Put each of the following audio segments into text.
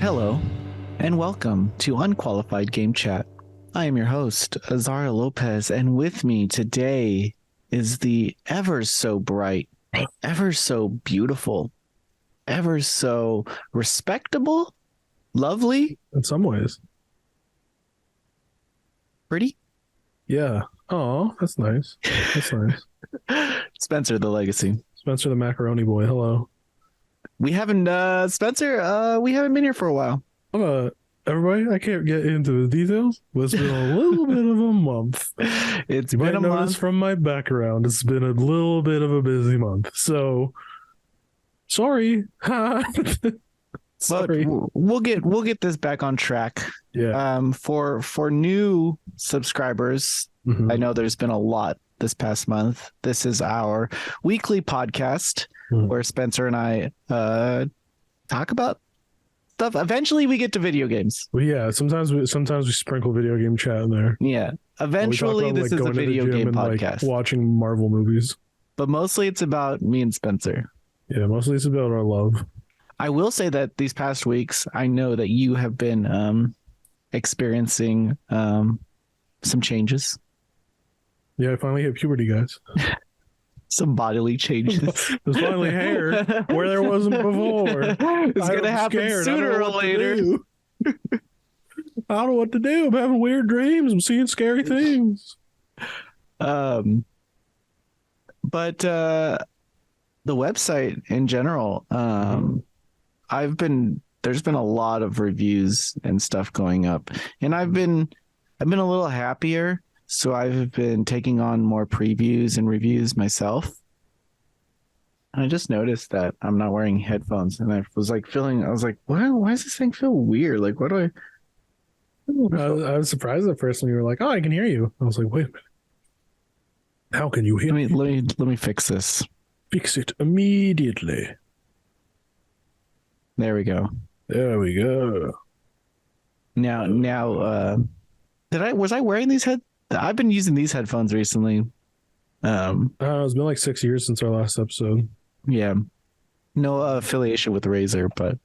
Hello, and welcome to Unqualified Game Chat. I am your host, Azara Lopez, and with me today is the ever so bright, ever so beautiful, ever so respectable, lovely, in some ways. pretty. Yeah. Oh, that's nice. That's nice. Spencer the Legacy. Spencer the Macaroni Boy. Hello. We haven't, Spencer, we haven't been here for a while. Everybody, I can't get into the details, but it's been a little bit of a month. It's You been might a notice month. from my background, it's been a little bit of a busy month. So, sorry. Sorry. But we'll get this back on track. Yeah. For new subscribers, Mhm. I know there's been a lot this past month. This is our weekly podcast Mhm. where Spencer and I talk about stuff. Eventually, we get to video games. Well, yeah. Sometimes we sprinkle video game chat in there. Yeah. We talk Eventually, about, this is a going to the video gym game and, podcast. watching Marvel movies. But mostly, it's about me and Spencer. Yeah. Mostly it's about our love. I will say that these past weeks, I know that you have been experiencing some changes. Yeah. I finally hit puberty, guys. Some bodily changes. There's finally hair where there wasn't before. It's I'm gonna happen scared. I don't sooner know or what to later. do. I don't know what to do. I'm having weird dreams. I'm seeing scary things. But the website in general, there's been a lot of reviews and stuff going up, and I've been a little happier. So I've been taking on more previews and reviews myself. I just noticed that I'm not wearing headphones, and I was like, why does this thing feel weird? Like, what do I? I was surprised at first when you were like, "Oh, I can hear you." I was like, "Wait a minute. How can you hear me? Let me fix this. Fix it immediately." There we go. There we go. Now, was I wearing these I've been using these headphones recently. It's been like 6 years since our last episode. Yeah, no affiliation with Razer, but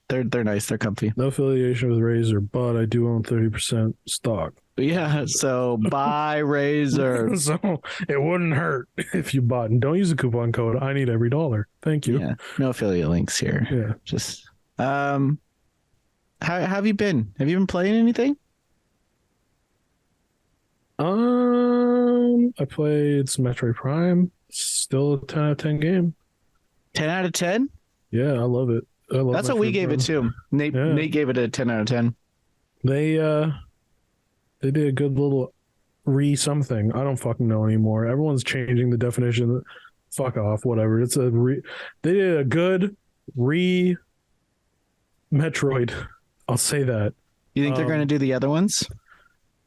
they're nice. They're comfy. No affiliation with Razer, but I do own 30% stock. Yeah, so buy Razer. So it wouldn't hurt if you bought. And don't use the coupon code. I need every dollar. Thank you. Yeah, no affiliate links here. Yeah. Just how have you been? Have you been playing anything? I played some Metroid Prime. Still a 10 out of 10 game. 10 out of 10? Yeah, I love it. That's what we gave it too. Nate gave it a 10 out of 10. They did a good little something. I don't fucking know anymore. Everyone's changing the definition. Fuck off, whatever. They did a good Metroid. I'll say that. You think they're going to do the other ones?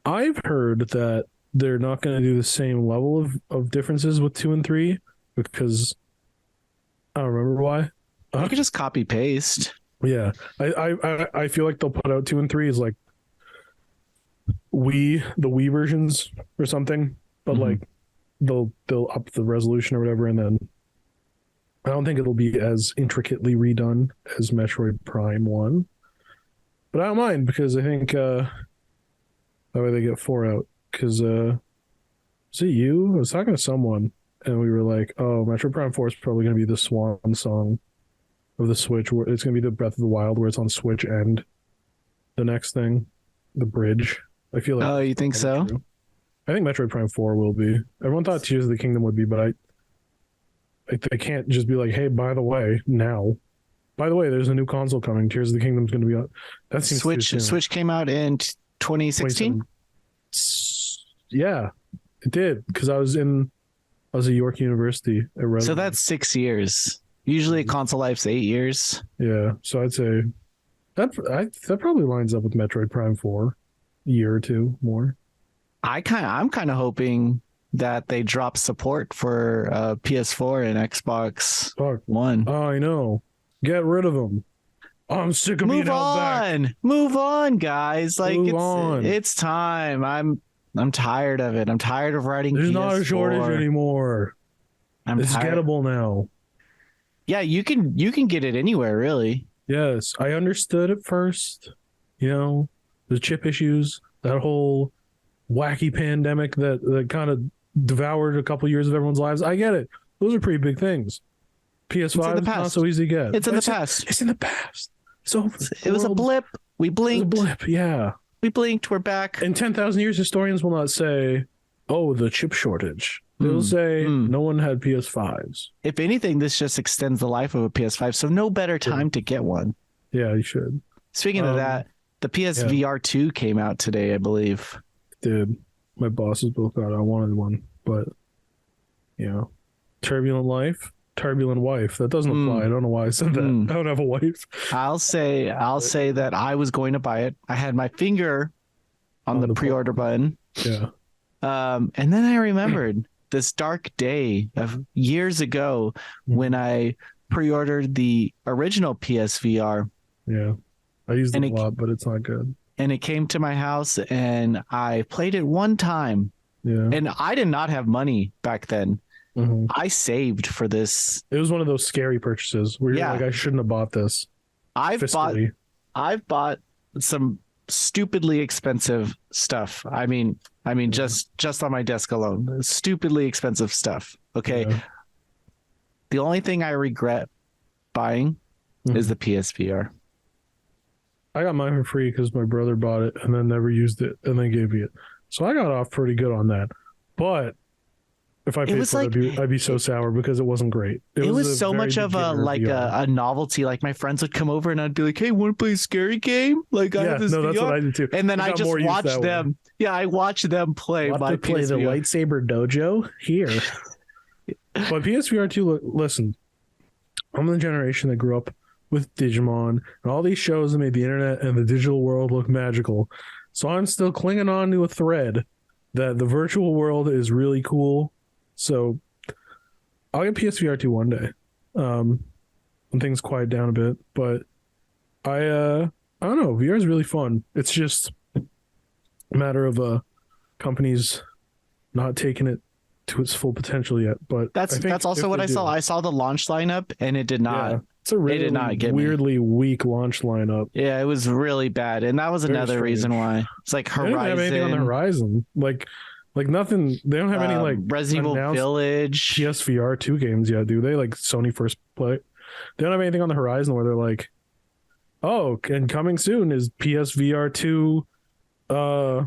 I've heard that they're not going to do the same level of differences with 2 and 3 because I don't remember why. You could just copy paste. Yeah, I feel like they'll put out 2 and 3 as like the Wii versions or something, but like they'll up the resolution or whatever, and then I don't think it'll be as intricately redone as Metroid Prime 1. But I don't mind because I think that way they get 4 out. Because was it you? I was talking to someone and we were like, "Oh, Metroid Prime 4 is probably going to be the swan song of the Switch. Where it's going to be the Breath of the Wild, where it's on Switch and the next thing, the bridge." I feel like. Oh, you think so? True. I think Metroid Prime 4 will be. Everyone thought Tears of the Kingdom would be, but they can't just be like, "Hey, by the way, there's a new console coming. Tears of the Kingdom's going to be on." That seems too soon. Switch came out in 2016. Yeah, it did because I was at York University at Redmond. So that's 6 years. Usually a console life's 8 years. Yeah, so I'd say that probably lines up with Metroid Prime 4, a year or two more. I'm kind of hoping that they drop support for PS4 and Xbox One. Oh, I know. Get rid of them. I'm sick of being held back. Move on, guys. Like Move on. It's time. I'm tired of it. I'm tired of writing. There's PS4. not a shortage anymore. It's gettable now. Yeah, you can get it anywhere, really. Yes, I understood at first, the chip issues, that whole wacky pandemic that kind of devoured a couple years of everyone's lives. I get it. Those are pretty big things. It's in the PS5 is not past. so easy to get. It's in the past. It's in the past. It's over. It was a blip. We blinked. It was a blip, yeah. We blinked. We're back. In 10,000 years, historians will not say, oh, the chip shortage. They'll say no one had PS5s. If anything, this just extends the life of a PS5, so no better time to get one. Yeah, you should. Speaking of that, the PSVR 2 came out today, I believe. Dude, my bosses both got it. I wanted one, but, turbulent life, turbulent wife. That doesn't apply. I don't know why I said that. I don't have a wife. I'll say that I was going to buy it. I had my finger on the pre-order button. Yeah. And then I remembered this dark day of years ago when I pre-ordered the original PSVR. Yeah. I used it a lot, but it's not good. And it came to my house and I played it one time. Yeah. And I did not have money back then. Mm-hmm. I saved for this. It was one of those scary purchases where you're like, I shouldn't have bought this. I've bought some stupidly expensive stuff. I mean, just on my desk alone, stupidly expensive stuff. Okay. Yeah. The only thing I regret buying is the PSVR. I got mine for free because my brother bought it and then never used it and then gave me it. So I got off pretty good on that. But if I paid for it, I'd be so sour because it wasn't great. It was so much of a novelty. Like my friends would come over and I'd be like, "Hey, want to play a scary game?" Like I have this VR. That's what I did too. And then I just watched them. Yeah, I watched them play my play PSVR. The lightsaber dojo here. But PSVR 2, listen, I'm the generation that grew up with Digimon and all these shows that made the internet and the digital world look magical. So I'm still clinging on to a thread that the virtual world is really cool. So I'll get PSVR 2 one day when things quiet down a bit. But I don't know. VR is really fun. It's just a matter of companies not taking it to its full potential yet. But that's also what I saw. I saw the launch lineup and it did not. Yeah. It's a really weirdly weak launch lineup. Yeah, it was really bad, and that was another reason why. It's like Horizon. They don't have anything on the horizon. Like nothing. They don't have any like Resident Evil Village, PSVR 2 games yet, do they? Like Sony first play. They don't have anything on the horizon where they're like, oh, and coming soon is PSVR 2. I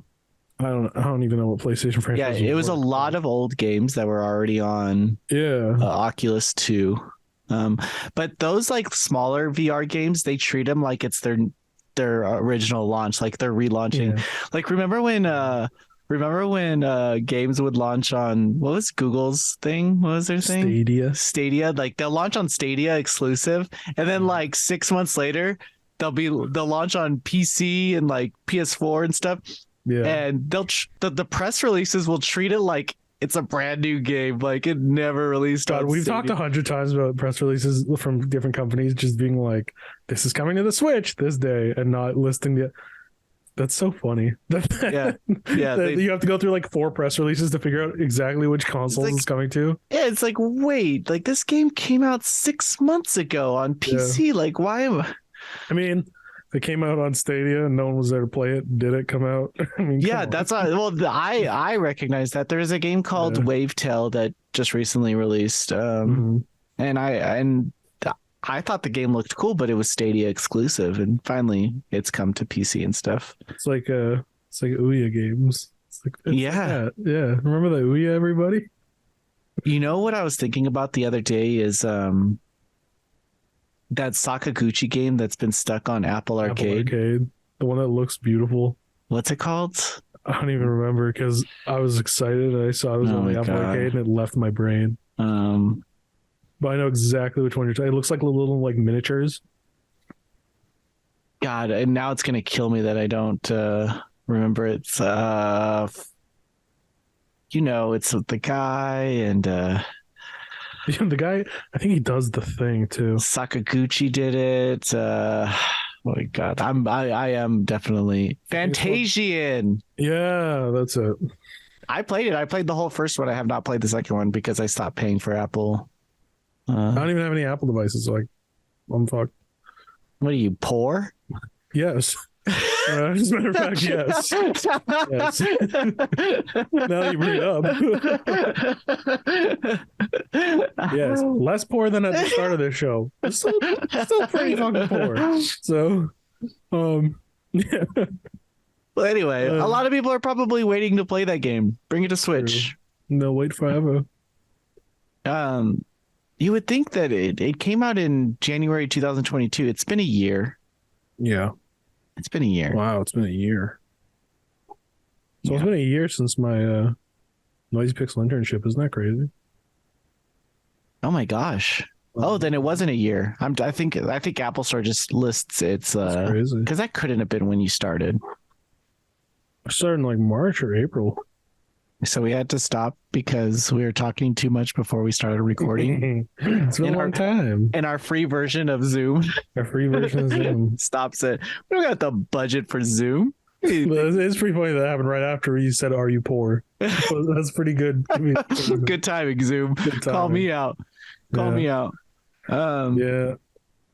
don't even know what PlayStation franchise. Yeah, it was a lot of old games that were already on. Yeah, Oculus 2. But those like smaller VR games, they treat them like it's their original launch, like they're relaunching. Yeah. Like remember when games would launch on, what was Google's thing? What was their thing? Stadia. Like they'll launch on Stadia exclusive, and then like 6 months later, they'll launch on PC and like PS4 and stuff. Yeah, and the press releases will treat it like it's a brand new game, like it never released. God, we've talked 100 times about press releases from different companies just being like, "This is coming to the Switch this day," and not listing the. That's so funny. Yeah. You have to go through like 4 press releases to figure out exactly which consoles it's coming to. Yeah, it's like, wait, like this game came out 6 months ago on PC. Yeah. Like, why am I? I mean, it came out on Stadia and no one was there to play it. Did it come out? I mean, yeah, that's why. Well, I recognize that there's a game called Wavetail that just recently released, and I thought the game looked cool, but it was Stadia exclusive, and finally it's come to PC and stuff. It's like Ouya games. Yeah. Remember the Ouya, everybody? You know what I was thinking about the other day is that Sakaguchi game that's been stuck on Apple Arcade. The one that looks beautiful. What's it called? I don't even remember because I was excited. I saw it was on the Apple Arcade and it left my brain. But I know exactly which one you're talking. It looks like little like miniatures. God, and now it's gonna kill me that I don't remember it. It's it's the guy and the guy. I think he does the thing too. Sakaguchi did it. Oh my God, I am definitely Fantasian. Yeah, that's it. I played it. I played the whole first one. I have not played the second one because I stopped paying for Apple. I don't even have any Apple devices, so I'm fucked. What are you, poor? Yes. As a matter of fact, yes. Yes. Now that you bring it up. Yes. Less poor than at the start of this show. Still pretty fucking poor. So, yeah. Well, anyway, a lot of people are probably waiting to play that game. Bring it to Switch. No, wait forever. You would think that it came out in January 2022. It's been a year. Yeah. It's been a year. Wow, it's been a year. So Yeah. it's been a year since my Noisy Pixel internship. Isn't that crazy? Oh my gosh. Oh, then it wasn't a year. I think Apple Store just lists it's That's crazy. because that couldn't have been when you started. I started in like March or April. So we had to stop because we were talking too much before we started recording. It's been a long time. And our free version of Zoom Our free version of Zoom. stops it. We don't got the budget for Zoom. But it's pretty funny that happened right after you said, "Are you poor?" So that's pretty good. I mean, Good timing, Zoom. Good Call timing. me out. Call me out. Yeah,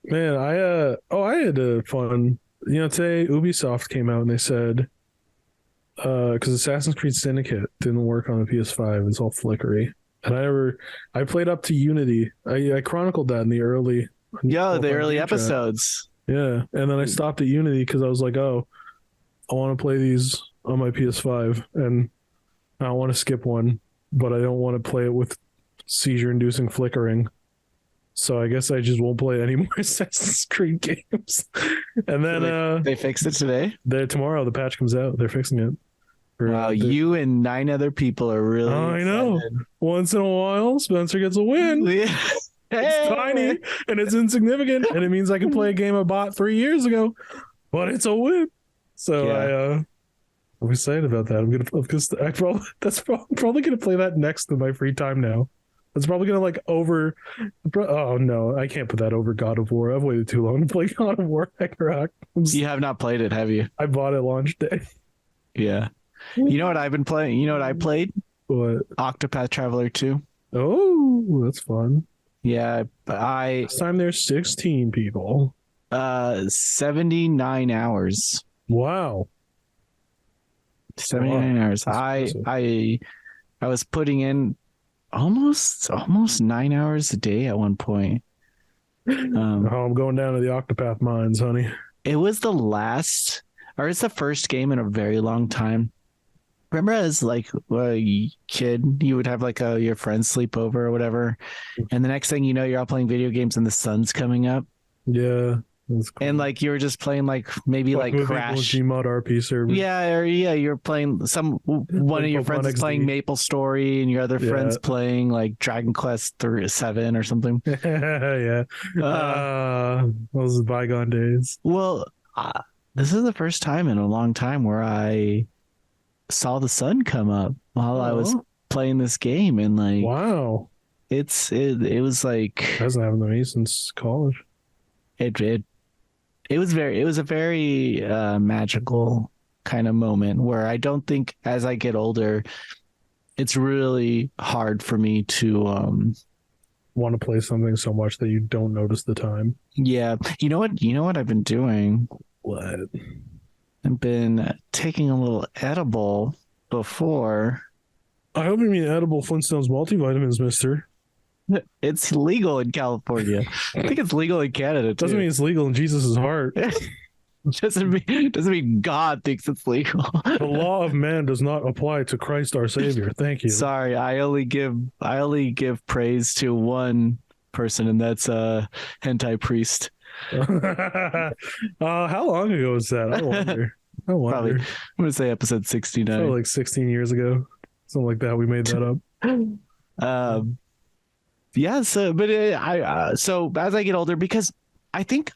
man. I had a fun. Today Ubisoft came out and they said, because Assassin's Creed Syndicate didn't work on the PS5, it's all flickery. And I played up to Unity. I chronicled that in the early. The early episodes. Yeah, and then I stopped at Unity because I was like, oh, I want to play these on my PS5, and I don't want to skip one, but I don't want to play it with seizure-inducing flickering. So I guess I just won't play any more Assassin's Creed games. And then They fixed it today. tomorrow the patch comes out. They're fixing it. Wow, you and 9 other people are really I know. Once in a while, Spencer gets a win. Yeah. It's tiny and it's insignificant, and it means I can play a game I bought 3 years ago, but it's a win. So I'm excited about that. That's probably gonna play that next in my free time now. It's probably gonna oh no, I can't put that over God of War. I've waited too long to play God of War Ragnarok. You have not played it, have you? I bought it launch day. Yeah. You know what I've been playing? You know what I played? What? Octopath Traveler 2. Oh, that's fun. Yeah, This time there's 16 people. 79 hours. Wow. 79 hours. I was putting in almost 9 hours a day at one point. I'm going down to the Octopath mines, honey. It was it's the first game in a very long time. Remember as like a kid, you would have like your friends sleep over or whatever. And the next thing you know, you're all playing video games and the sun's coming up. Yeah. That's cool. And like you were just playing like maybe like Crash. Gmod RP server. Yeah, you're playing one of your friends is playing Maple Story and your other friend's playing like Dragon Quest 7 or something. Yeah. Those are bygone days. Well, this is the first time in a long time where I saw the sun come up while I was playing this game, and like wow, it was like hasn't happened to me since college. It was a very magical kind of moment where I don't think as I get older, it's really hard for me to want to play something so much that you don't notice the time. Yeah, you know what I've been doing? What? I've been taking a little edible before. I hope you mean edible Flintstones multivitamins, mister. It's legal in California. I think it's legal in Canada too. Doesn't mean it's legal in Jesus' heart. doesn't mean God thinks it's legal. The law of man does not apply to Christ our Savior. Thank you. Sorry, I only give praise to one person, and that's hentai priest. How long ago was that? I wonder. Probably, I'm gonna say episode 69. Probably like 16 years ago, something like that. We made that up. Yeah. So, so as I get older, because I think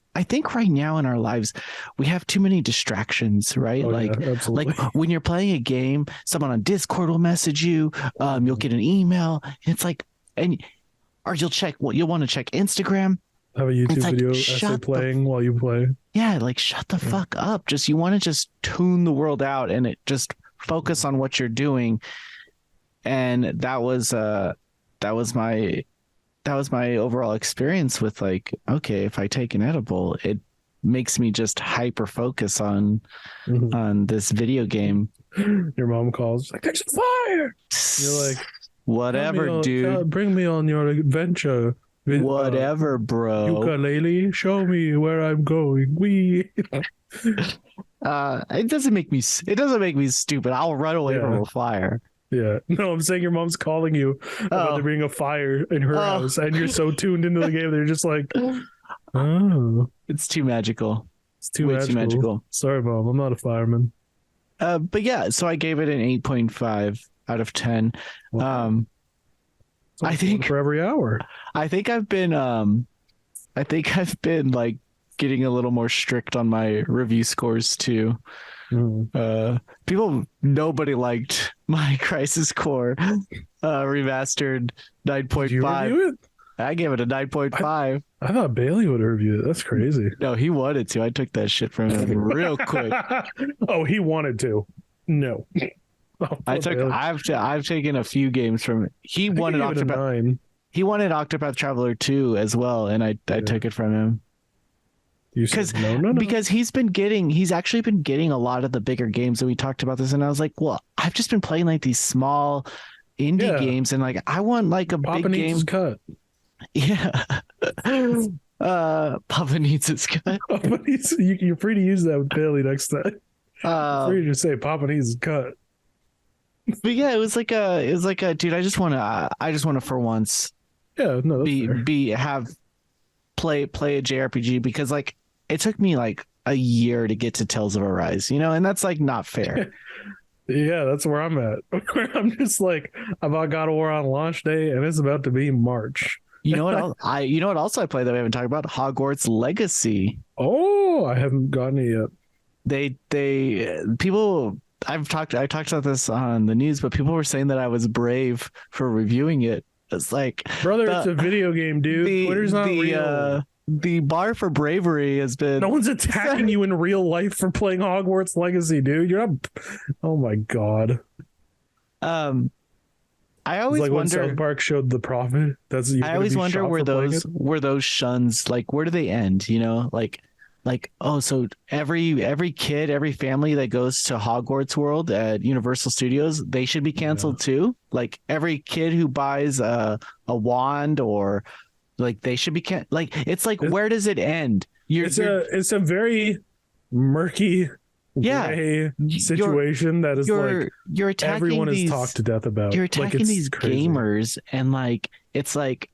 right now in our lives we have too many distractions, right? Absolutely. Like when you're playing a game, someone on Discord will message you. You'll get an email, and it's like, or you'll want to check Instagram. Have a YouTube video essay playing while you play. Yeah, like shut the fuck up. You want to just tune the world out and just focus on what you're doing. And that was my overall experience with like, okay, if I take an edible, makes me just hyper focus on this video game. Your mom calls like, "There's a fire." You're like, whatever, dude. Bring me on your adventure. Whatever, bro. Ukulele, show me where I'm going. It doesn't make me stupid. I'll run away from a fire. Yeah. No, I'm saying your mom's calling you about there being a fire in her house, and you're so tuned into the game, they're just like, oh. It's too magical. It's too magical. Sorry, Mom. I'm not a fireman. But yeah, so I gave it an 8.5 out of 10. Wow. I think for every hour. I think I've been like getting a little more strict on my review scores too. Nobody liked my Crisis Core remastered 9.5. Did you review it? I gave it a 9.5. I thought Bailey would have reviewed it. That's crazy. No, he wanted to. I took that shit from him real quick. Oh, he wanted to. No. I've taken a few games from him. He wanted Octopath. He wanted Octopath Traveler 2 as well, and I took it from him. Because he's actually been getting a lot of the bigger games that we talked about this, and I was like, well, I've just been playing like these small indie games, and like I want like a Papa big needs game. His cut. Yeah. Papa needs his cut. You're free to use that with Bailey next time. Free to say Papa needs his cut. But yeah, it was like a dude. I just want to for once. Yeah, no, play a JRPG, because like it took me like a year to get to Tales of Arise, and that's like not fair. Yeah, that's where I'm at. I'm just like, I bought God of War on launch day, and it's about to be March. You know what else I played that we haven't talked about? Hogwarts Legacy. Oh, I haven't gotten it yet. People. I talked about this on the news, but people were saying that I was brave for reviewing it. It's like, brother, it's a video game, dude. Twitter's not real. The bar for bravery has been. No one's attacking you in real life for playing Hogwarts Legacy, dude. You're not. Oh my god. I always wonder. When South Park showed The Prophet. I always wonder where those shuns, like, where do they end? So every kid, every family that goes to Hogwarts World at Universal Studios, they should be canceled too. Like every kid who buys a wand, or like they should be it's like, where does it end? It's a very murky situation that is like you're attacking everyone is talked to death about. You're attacking these gamers, and like it's like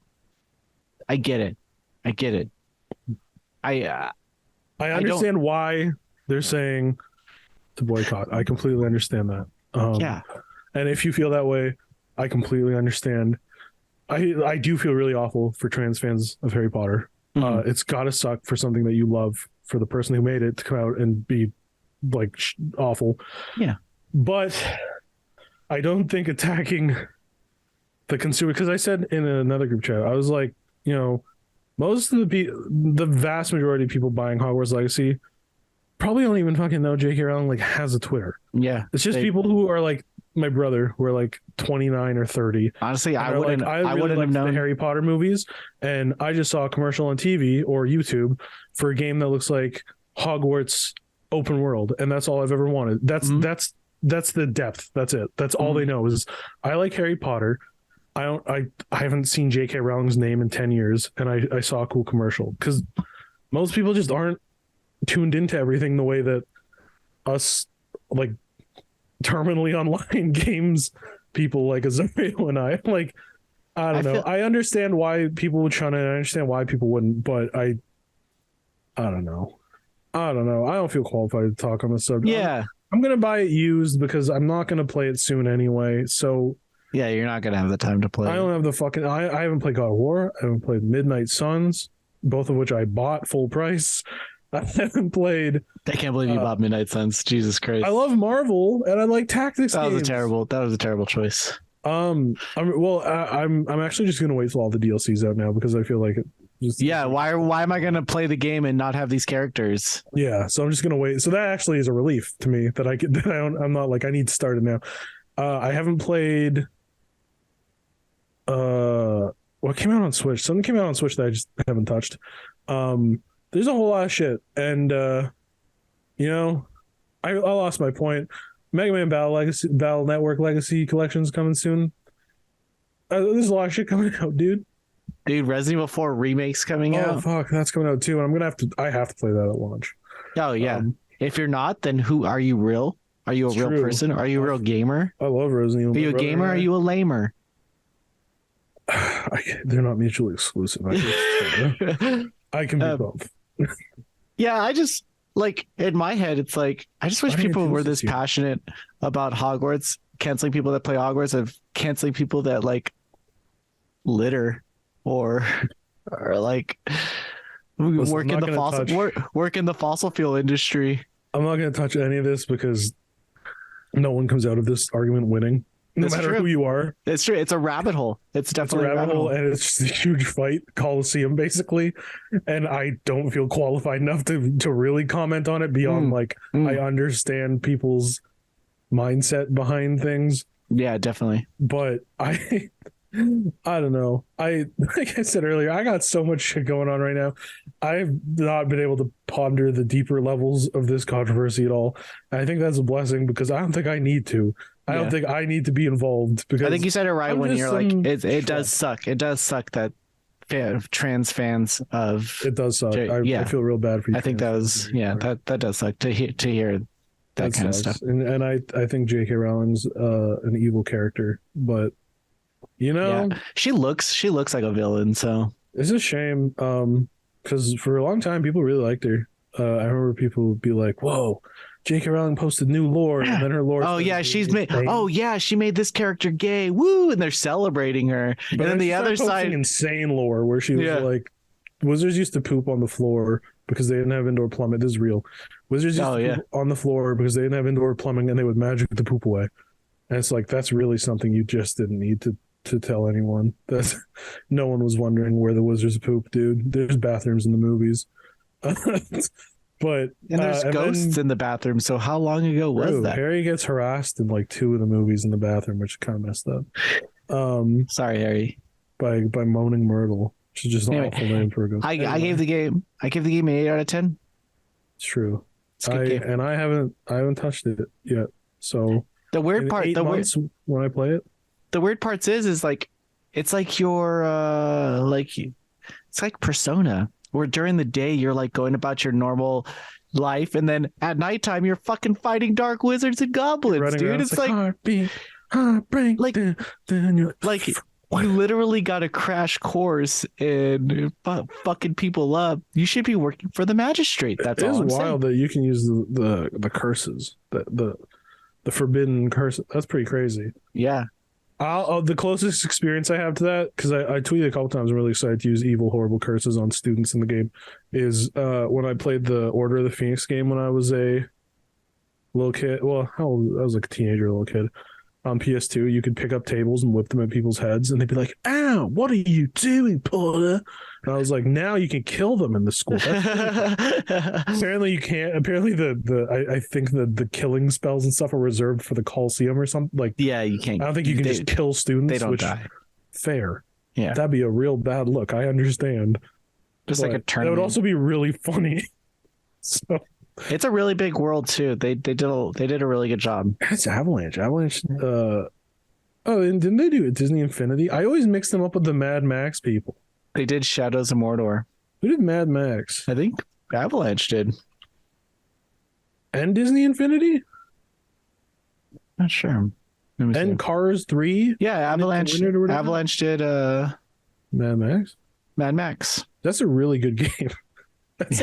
I get it. I understand why they're saying to boycott. I completely understand that. And if you feel that way, I completely understand. I do feel really awful for trans fans of Harry Potter. It's got to suck for something that you love, for the person who made it to come out and be like awful. Yeah. But I don't think attacking the consumer, because I said in another group chat, I was like, most of the vast majority of people buying Hogwarts Legacy probably don't even fucking know J.K. Rowling like has a Twitter. Yeah, it's just people who are like my brother, who are like 29 or 30. Honestly, I wouldn't have known the Harry Potter movies, and I just saw a commercial on TV or YouTube for a game that looks like Hogwarts open world, and that's all I've ever wanted. That's the depth. That's it. That's all they know is I like Harry Potter. I haven't seen J.K. Rowling's name in 10 years, and I saw a cool commercial, because most people just aren't tuned into everything the way that us, like, terminally online games people like Azario and I, like, I don't know. I understand why people would try to, I understand why people wouldn't, but I don't know. I don't feel qualified to talk on this subject. Yeah. I'm going to buy it used because I'm not going to play it soon anyway, so... Yeah, you're not going to have the time to play. I don't have the fucking... I haven't played God of War. I haven't played Midnight Suns, both of which I bought full price. I haven't played... I can't believe you bought Midnight Suns. Jesus Christ. I love Marvel, and I like tactics games. That was a terrible choice. I'm actually just going to wait till all the DLC's out now, because I feel like it just... Yeah, why am I going to play the game and not have these characters? Yeah, so I'm just going to wait. So that actually is a relief to me, that I'm not like, I need to start it now. I haven't played... what came out on Switch? Something came out on Switch that I just haven't touched. there's a whole lot of shit, and you know, I lost my point. Mega Man Battle Network Legacy Collection's coming soon. There's a lot of shit coming out, dude. Dude, Resident Evil 4 remake's coming out. Oh fuck, that's coming out too, and I have to play that at launch. Oh yeah. If you're not, then who are you? Real? Are you a real person? Are you a real gamer? I love Resident Evil. Are you a gamer? Or are you a lamer? They're not mutually exclusive. I can be both. Yeah, I just like in my head, it's like I just wish people were this passionate about Hogwarts, canceling people that play Hogwarts, of canceling people that like litter or like work in the fossil fuel industry. I'm not going to touch any of this because no one comes out of this argument winning. No matter who you are. It's true. It's a rabbit hole. It's definitely a rabbit hole. And it's just a huge fight, Coliseum, basically. And I don't feel qualified enough to really comment on it beyond I understand people's mindset behind things. Yeah, definitely. But I don't know. Like I said earlier, I got so much shit going on right now. I've not been able to ponder the deeper levels of this controversy at all. And I think that's a blessing because I don't think I need to. I don't think I need to be involved because I think you said it right when you're like, it does suck. It does suck that trans fans of it does suck. I feel real bad for you. I think that was that does suck to hear that kind of stuff. And I think J.K. Rowling's an evil character, but she looks like a villain. So it's a shame because for a long time people really liked her. I remember people would be like, "Whoa, J.K. Rowling posted new lore," and then her lore. Oh yeah, she made this character gay. Woo, and they're celebrating her. But and then the other side, insane lore where she was like, wizards used to poop on the floor because they didn't have indoor plumbing. This is real. Wizards used to poop on the floor because they didn't have indoor plumbing, and they would magic the poop away. And it's like that's really something you just didn't need to tell anyone. That's no one was wondering where the wizards poop, dude. There's bathrooms in the movies. But there's ghosts in the bathroom. So how long ago was that? Harry gets harassed in like 2 of the movies in the bathroom, which is kind of messed up. Sorry, Harry. By Moaning Myrtle, which is just an awful name for a ghost. I gave the game an 8 out of 10. It's true. It's a good game. And I haven't touched it yet. So the weird part, when I play it, the weird parts is like it's like your it's like Persona. Where during the day you're like going about your normal life, and then at nighttime you're fucking fighting dark wizards and goblins, dude. It's like heartbreak, like you literally got a crash course in fucking people up. You should be working for the magistrate. That's all I'm saying. It is wild that you can use the curses, the forbidden curse. That's pretty crazy. Yeah. The closest experience I have to that, because I tweeted a couple times, I'm really excited to use evil, horrible curses on students in the game, is when I played the Order of the Phoenix game when I was a little kid. Well, I was like a teenager, little kid. On PS2, you could pick up tables and whip them at people's heads, and they'd be like, "Ow, what are you doing, Porter?" And I was like, "Now you can kill them in the school." Apparently, you can't. Apparently, I think the killing spells and stuff are reserved for the Coliseum or something. Like, yeah, you can't. I don't think you can just kill students. They don't die. Fair. Yeah, that'd be a real bad look. I understand. Just like a tournament. That would also be really funny. So. It's a really big world too. They did a really good job. It's Avalanche. Oh, and didn't they do it Disney Infinity? I always mix them up with the Mad Max people. They did Shadows of Mordor. Who did Mad Max? I think Avalanche did. And Disney Infinity? Not sure. And Cars 3? Yeah, Avalanche did Mad Max? Mad Max. That's a really good game. It's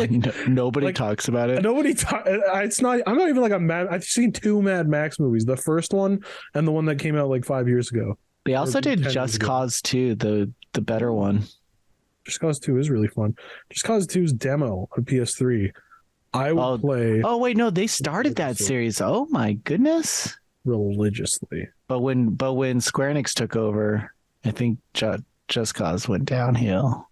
nobody talks about it. It's not. I'm not even like a Mad. I've seen 2 Mad Max movies. The first one and the one that came out like 5 years ago. They also did Just Cause 2, the better one. Just Cause 2 is really fun. Just Cause 2's demo on PS3. I will play. Oh wait, no, they started that series. Oh my goodness. Religiously. But when Square Enix took over, I think Just Cause went downhill.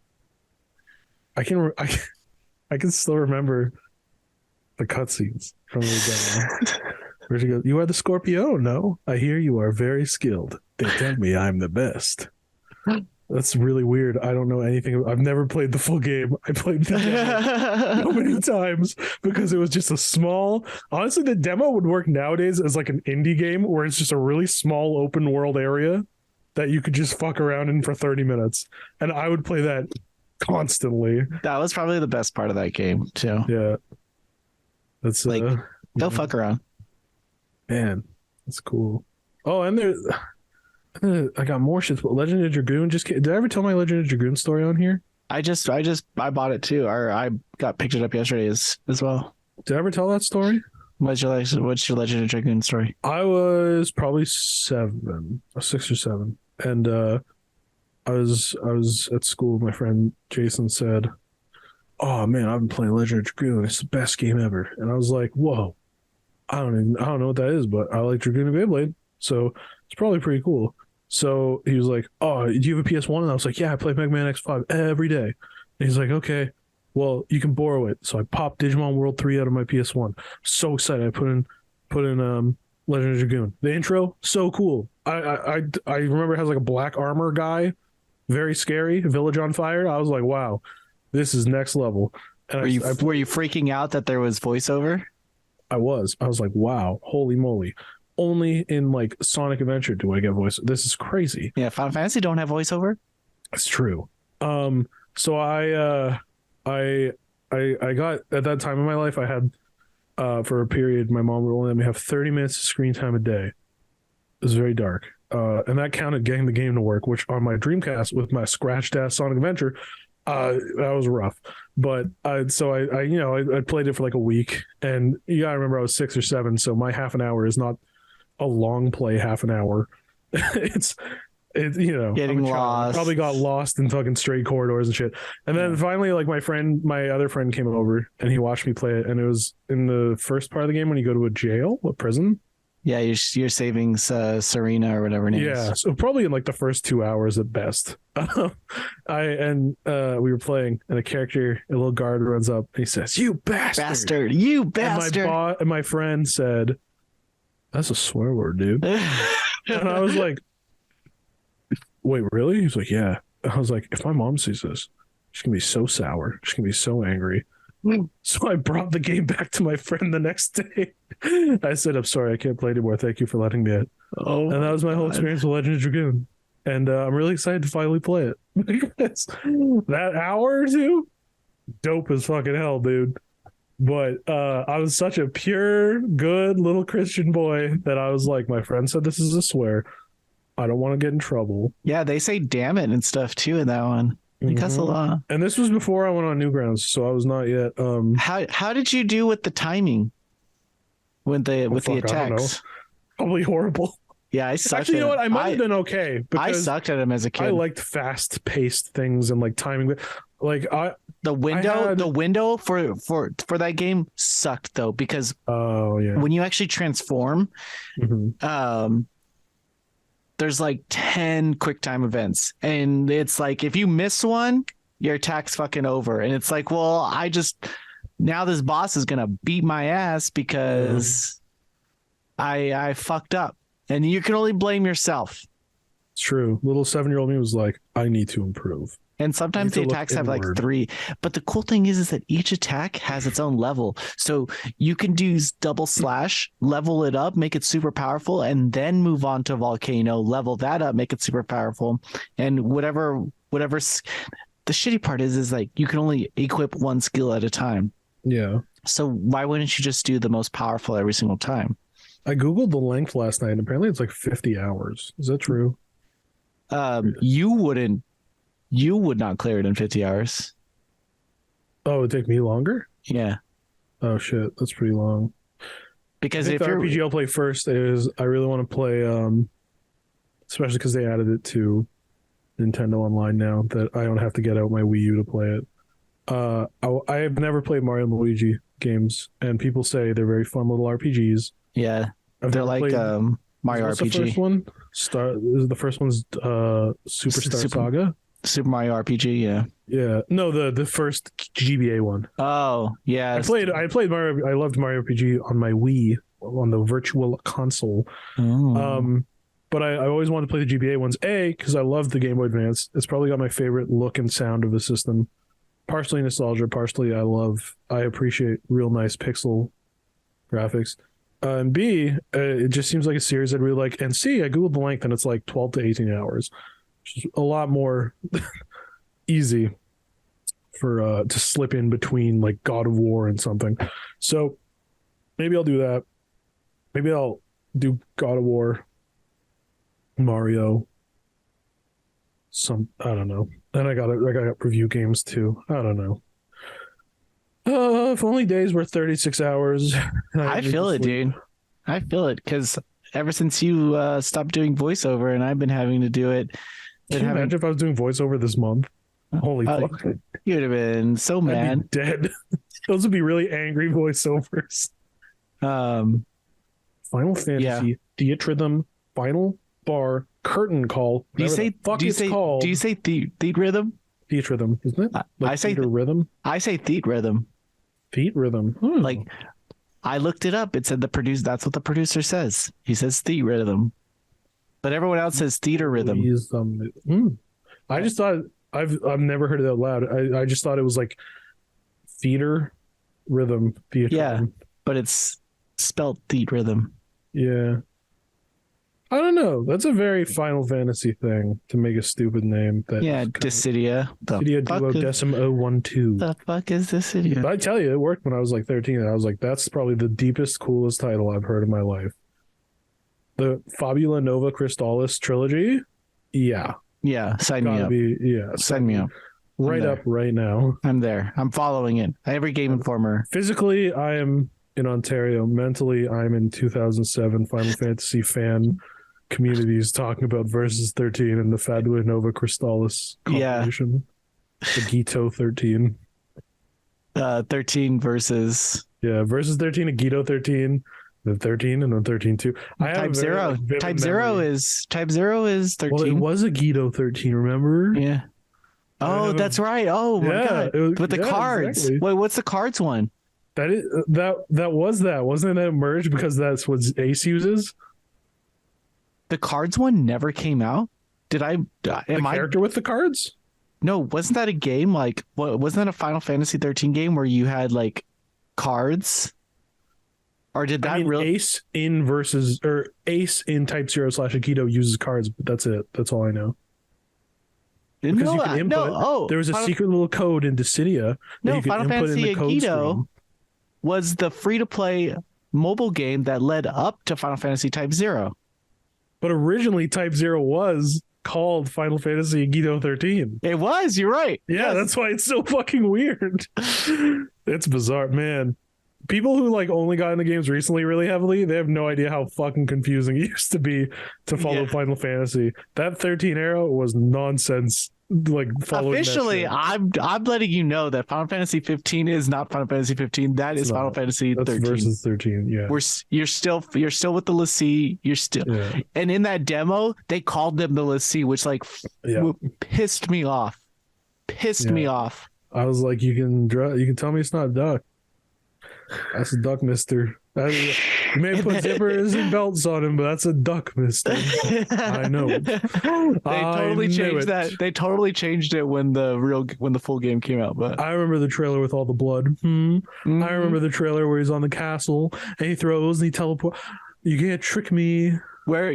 I can still remember the cutscenes from the demo. Where she goes, "You are the Scorpio? No, I hear you are very skilled. They tell me I'm the best." That's really weird. I don't know anything. I've never played the full game. I played the demo so many times because it was just a small. Honestly, the demo would work nowadays as like an indie game where it's just a really small open world area that you could just fuck around in for 30 minutes. And I would play that constantly. That was probably the best part of that game too. Yeah. That's like they'll fuck around. Man, that's cool. Oh, and I got more shit. Legend of Dragoon did I ever tell my Legend of Dragoon story on here? I bought it too. Or I got picked it up yesterday as well. Did I ever tell that story? What's your Legend of Dragoon story? I was probably 6 or 7, and I was at school. My friend Jason said, "Oh man, I've been playing Legend of Dragoon. It's the best game ever." And I was like, "Whoa, I don't know what that is, but I like Dragoon and Beyblade, so it's probably pretty cool." So he was like, "Oh, do you have a PS1?" And I was like, "Yeah, I play Mega Man X5 every day." And he's like, "Okay, well, you can borrow it." So I popped Digimon World 3 out of my PS1. So excited. I put in Legend of Dragoon. The intro, so cool. I remember it has like a black armor guy, very scary, village on fire. I was like, wow, this is next level. And were you freaking out that there was voiceover? I was like, wow, holy moly. Only in like Sonic Adventure do I get voice. This is crazy. Yeah, Final Fantasy don't have voiceover. It's true. So I got at that time in my life, I had for a period, my mom would only let me have 30 minutes of screen time a day. It was very dark. And that counted getting the game to work, which on my Dreamcast with my scratched ass Sonic Adventure, that was rough. But I played it for like a week, and you gotta remember I was 6 or 7, so my half an hour is not a long play half an hour. It's getting lost. Probably got lost in fucking straight corridors and shit. And then finally, like my other friend came over and he watched me play it, and it was in the first part of the game when you go to a prison. Yeah, you're saving Serena or whatever her name is. Yeah, so probably in like the first 2 hours at best. We were playing, and a little guard runs up and he says, "You bastard, you bastard!" And my friend said, "That's a swear word, dude." And I was like, "Wait, really?" He's like, "Yeah." I was like, "If my mom sees this, she's gonna be so sour. She's gonna be so angry." So I brought the game back to my friend the next day. I said, "I'm sorry, I can't play anymore. Thank you for letting me in." Oh, and that was my whole experience with Legend of Dragoon. And I'm really excited to finally play it. Because that hour or two, dope as fucking hell, dude. But I was such a pure, good little Christian boy that I was like, my friend said this is a swear. I don't want to get in trouble. Yeah, they say damn it and stuff too in that one. Because a lot. And this was before I went on Newgrounds, so I was not yet. How did you do with the timing? With the attacks? Probably horrible. Yeah, I sucked. Actually, you know what? I might have been okay. I sucked at him as a kid. I liked fast-paced things and like timing. Like the window for that game sucked though, because when you actually transform, there's like 10 quick time events, and it's like if you miss one, your attack's fucking over. And it's like, well, now this boss is gonna beat my ass because I fucked up, and you can only blame yourself. It's true. Little 7-year-old me was like, I need to improve. And sometimes the attacks have like 3. But the cool thing is that each attack has its own level. So you can do double slash, level it up, make it super powerful, and then move on to volcano, level that up, make it super powerful. And whatever the shitty part is like you can only equip one skill at a time. Yeah. So why wouldn't you just do the most powerful every single time? I Googled the length last night, and apparently it's like 50 hours. Is that true? You would not clear it in 50 hours. Oh, it would take me longer? Yeah. Oh shit, that's pretty long. Because if the RPG I'll play first is I really want to play, especially because they added it to Nintendo Online now, that I don't have to get out my Wii U to play it. I have never played Mario and Luigi games, and people say they're very fun little RPGs. Yeah, they're like Mario RPG. The first one? The first one's Superstar Saga. Super Mario RPG, yeah. Yeah. No, the first GBA one. Oh, yeah. I played Mario. I loved Mario RPG on my Wii on the virtual console. Oh. But I always wanted to play the GBA ones. Because I love the Game Boy Advance. It's probably got my favorite look and sound of the system. Partially nostalgia, partially I appreciate real nice pixel graphics. And B, it just seems like a series I'd really like. And C, I googled the length and it's like 12 to 18 hours, which is a lot more easy for to slip in between like God of War and something. So maybe I'll do that. Maybe I'll do God of War, Mario, I don't know. And I got review games too. I don't know. If only days were 36 hours. I feel it, dude. I feel it because ever since you stopped doing voiceover and I've been having to do it. Can you imagine if I was doing voiceover this month? Holy fuck. You would have been so mad. I'd be dead. Those would be really angry voiceovers. Final Fantasy, Theatrhythm, Final Bar, Curtain Call. Do you say Theatrhythm? Theatrhythm, isn't it? Like I say rhythm. I say Theatrhythm. Theatrhythm. Like I looked it up. It said that's what the producer says. He says Theatrhythm. But everyone else says theater rhythm. I just thought I've never heard it out loud. I just thought it was like theater rhythm. Yeah, but it's spelled theat rhythm. Yeah. I don't know. That's a very Final Fantasy thing to make a stupid name. Dissidia. Dissidia Duodecim 012. The fuck is Dissidia? But I tell you, it worked when I was like 13. And I was like, that's probably the deepest, coolest title I've heard in my life. The Fabula Nova Crystallis trilogy? Yeah. Yeah, sign me up. Sign me up. Right up right now. I'm there. I'm following it. Every Game Informer. Physically, I am in Ontario. Mentally, I'm in 2007 Final Fantasy fan communities talking about Versus 13 and the Fabula Nova Crystallis compilation. The Gito 13. 13 versus... Yeah, Versus 13 and Gito 13. Then 13 and then 13 too. Type 0. Type 0 is 13. Well, it was a Gito 13, remember? Yeah. Oh, that's right. Oh my god. With the cards. Exactly. Wait, what's the cards one? That was that. Wasn't that merged because that's what Ace uses? The cards one never came out? Character with the cards? No, wasn't that a game like wasn't that a Final Fantasy 13 game where you had like cards? Or did that Ace in Versus or Ace in Type 0 / Akito uses cards, but that's it. That's all I know. Because you can input. There was a secret little code in Dissidia that you could Final input Fantasy in the code Akito screen. Was the free-to-play mobile game that led up to Final Fantasy Type 0. But originally Type 0 was called Final Fantasy Akito 13. It was, you're right. Yeah, that's why it's so fucking weird. It's bizarre, man. People who like only got into games recently really heavily, they have no idea how fucking confusing it used to be to follow Final Fantasy. That 13 era was nonsense. Like officially, I'm letting you know that Final Fantasy 15 is not Final Fantasy 15. That is Final Fantasy 13. Versus 13. Yeah, you're still with the Lassie. You're still, and in that demo, they called them the Lassie, which pissed me off. Me off. I was like, you can tell me it's not a duck. That's a duck, mister. You may put zippers and belts on him, but that's a duck, mister. I know. They totally changed that. They totally changed it when the full game came out. But I remember the trailer with all the blood. Mm-hmm. I remember the trailer where he's on the castle and he throws and he teleports. You can't trick me. Where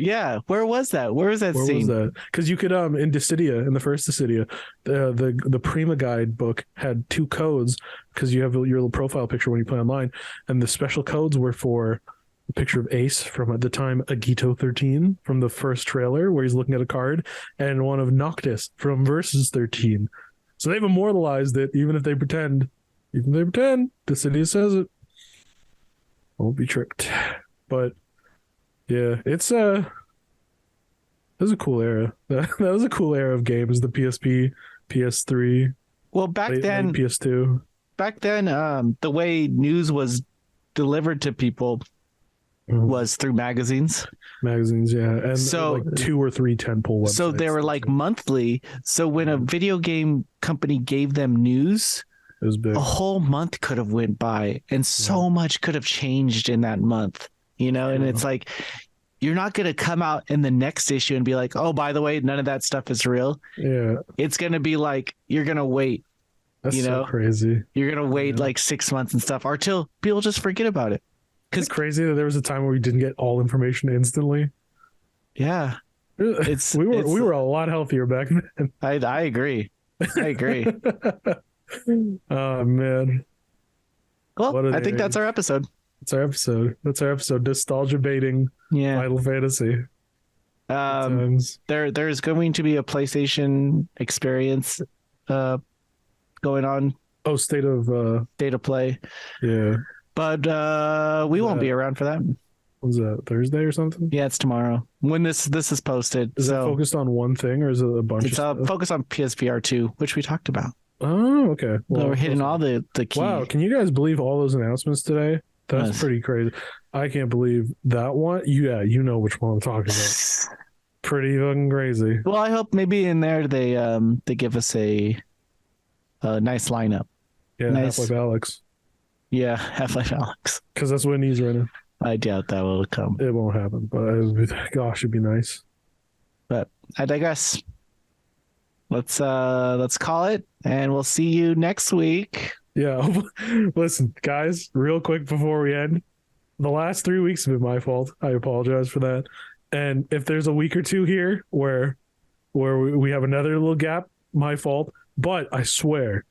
was that? Where was that scene? Because you could in Dissidia, in the first Dissidia, the Prima Guide book had 2 codes because you have your little profile picture when you play online, and the special codes were for a picture of Ace from at the time Agito 13 from the first trailer where he's looking at a card, and one of Noctis from Versus 13. So they've immortalized it, even if they pretend. Dissidia says it. Won't be tricked. But yeah, it was a cool era. That was a cool era of games. The PSP, PS3. Well, back then, PS2. Back then, the way news was delivered to people was through magazines. Magazines, yeah, and so like 2 or 3 tentpole websites. So they were like monthly. So when a video game company gave them news, it was big. A whole month could have went by, and so much could have changed in that month. And it's like you're not going to come out in the next issue and be like, oh, by the way, none of that stuff is real. Yeah. It's going to be like, you're going to wait. That's you know, so crazy. You're going to wait like 6 months and stuff, or till people just forget about it. It's crazy that there was a time where we didn't get all information instantly. Yeah. We were a lot healthier back then. I agree. I agree. Oh man. Well, I think that's our episode. That's our episode. Nostalgia baiting. Yeah. Final Fantasy. There's going to be a PlayStation experience going on. Oh, state of play. Yeah. But we won't be around for that. Was that Thursday or something? Yeah, it's tomorrow when this is posted. Is it focused on one thing or is it a bunch of stuff? It's focused on PSVR 2, which we talked about. Oh, okay. Well, we're hitting all the key. Wow, can you guys believe all those announcements today? That's pretty crazy. I can't believe that one. Yeah, you know which one I'm talking about. Pretty fucking crazy. Well, I hope maybe in there they give us a nice lineup. Yeah, nice. Half-Life Alex. Yeah, Half-Life Alex. Because that's what it needs right now. I doubt that will come. It won't happen, but gosh, it'd be nice. But I digress. Let's call it, and we'll see you next week. Yeah. Listen, guys, real quick before we end, the last 3 weeks have been my fault. I apologize for that. And if there's a week or two here where we have another little gap, my fault. But I swear,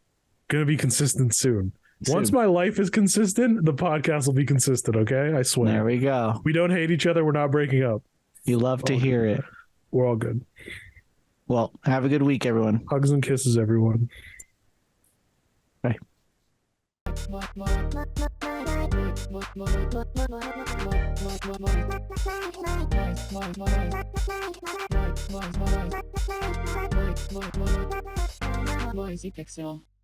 gonna be consistent soon. Once my life is consistent, the podcast will be consistent, okay? I swear. There we go. We don't hate each other. We're not breaking up. You love to hear it. We're all good. Well, have a good week, everyone. Hugs and kisses, everyone. Bye. Voice Pixel.